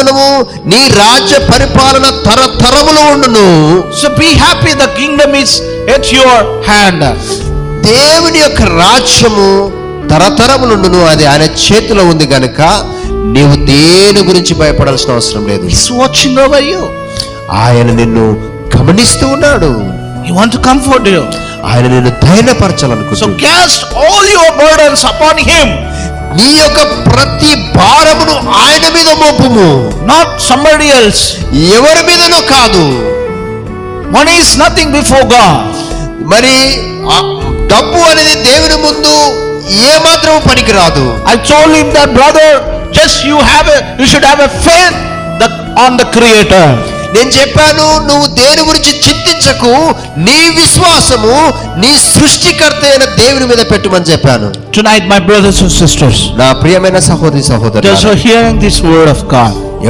సింహాసనము నీ రాజ్య పరిపాలన తరతరములు ఉండును. So be happy, the kingdom is at your hand. దేవుని యొక్క రాజ్యము తరతరములుండును, అది ఆయన చేతిలో ఉంది గనుక నీవు దేని గురించి భయపడాల్సిన అవసరం లేదు. He's watching over you. ఆయన నిన్ను గమనిస్తూ ఉన్నాడు. He wants to comfort you. ఆయన నిన్ను So ధైర్యపరచాలనుకుంటున్నాడు. cast all your burdens upon him, నీ యొక్క ప్రతి భారమును ఆయన మీద మోపుము, not somebody else. ఎవరి మీదనో కాదు. Money is nothing before God. మరి ఆ డబ్బు అనేది దేవుని ముందు ఏ మాత్రం పనికిరాదు. I told him that, brother, just you should have a faith on the Creator. నేను చెప్పాను, నువ్వు దేని గురించి చింతించకు, నీ విశ్వాసము నీ సృష్టికర్త అయిన దేవుని మీద పెట్టుమని చెప్పాను. Tonight, my brothers and sisters, నా ప్రియమైన సహోదరి సహోదరులారా, just for hearing this word of God,